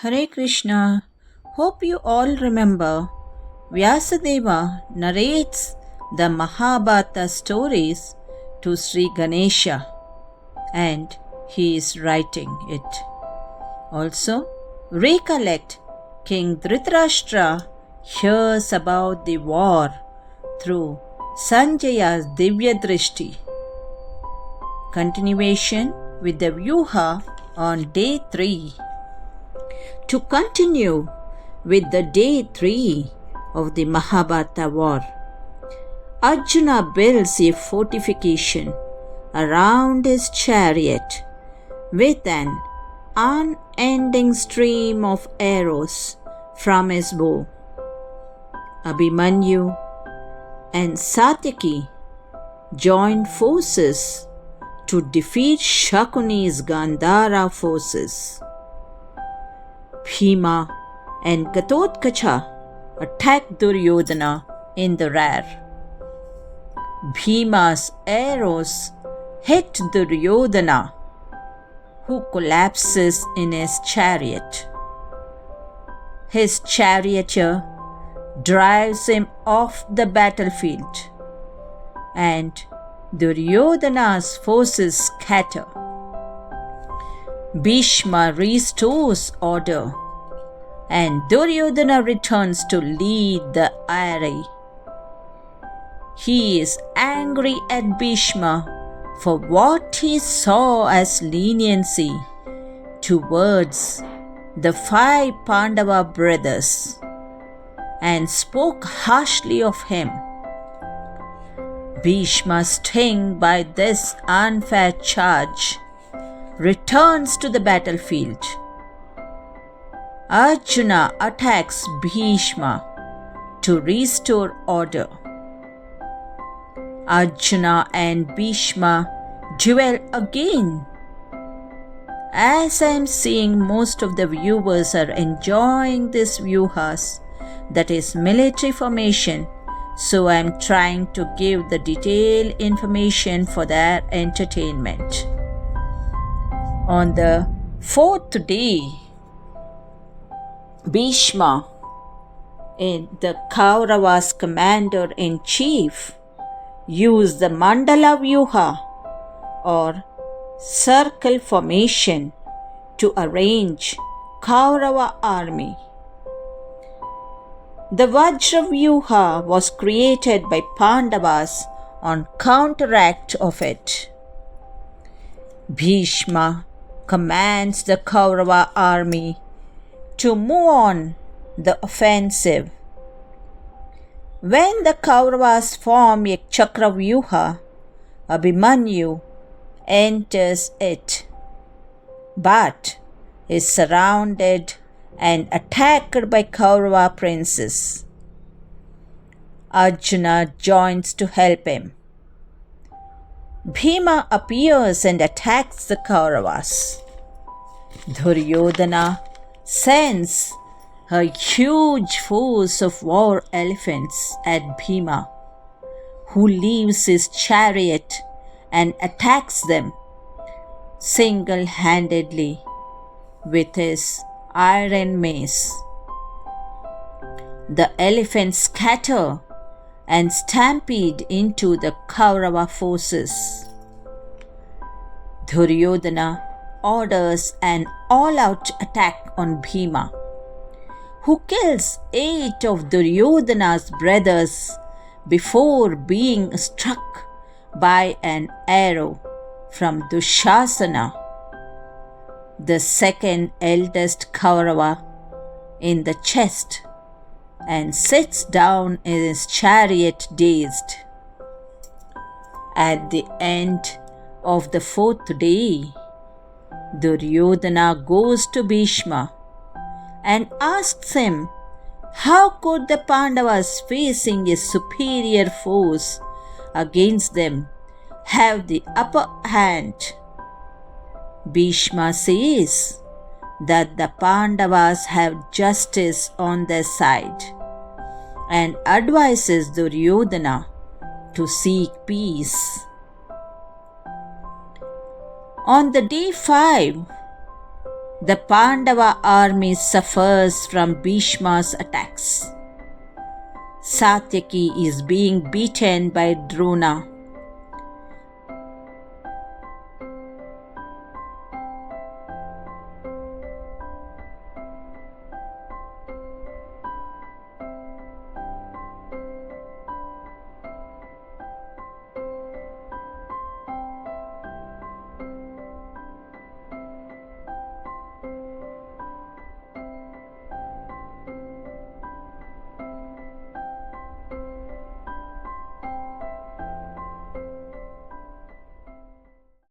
Hare Krishna. Hope you all remember Vyasadeva narrates the Mahabharata stories to Sri Ganesha and he is writing it. Also, recollect King Dhritarashtra hears about the war through Sanjaya's Divya Drishti. Continuation with the Vyuha on day 3. To continue with the day 3 of the Mahabharata war, Arjuna builds a fortification around his chariot with an unending stream of arrows from his bow. Abhimanyu and Satyaki joined forces to defeat Shakuni's Gandhara forces. Bhima and Ghatotkacha attacked Duryodhana in the rear. Bhima's arrows hit Duryodhana, who collapses in his chariot. His charioteer drives him off the battlefield, and Duryodhana's forces scatter. Bhishma restores order, and Duryodhana returns to lead the array. He is angry at Bhishma for what he saw as leniency towards the 5 Pandava brothers and spoke harshly of him. Bhishma, stung by this unfair charge, returns to the battlefield. Arjuna attacks Bhishma to restore order. Arjuna and Bhishma duel again. As I am seeing most of the viewers are enjoying this vyuhas, that is military formation, so I am trying to give the detailed information for their entertainment. On the 4th day, Bhishma, the Kauravas' commander-in-chief, used the Mandala Vyuha or circle formation to arrange Kaurava army. The Vajra Vyuha was created by Pandavas on counteract of it. Bhishma commands the Kaurava army to move on the offensive. When the Kauravas form a Chakravyuha, Abhimanyu enters it, but is surrounded and attacked by Kaurava princes. Arjuna joins to help him. Bhima appears and attacks the Kauravas. Duryodhana sends a huge force of war elephants at Bhima, who leaves his chariot and attacks them single-handedly with his iron mace. The elephants scatter and stampede into the Kaurava forces. Duryodhana orders an all-out attack on Bhima, who kills 8 of Duryodhana's brothers before being struck by an arrow from Dushasana, the second eldest Kaurava, in the chest, and sits down in his chariot dazed. At the end of the 4th day, Duryodhana goes to Bhishma and asks him how could the Pandavas, facing a superior force against them, have the upper hand. Bhishma says that the Pandavas have justice on their side and advises Duryodhana to seek peace. On the day 5, The Pandava army suffers from Bhishma's attacks. Satyaki is being beaten by Drona.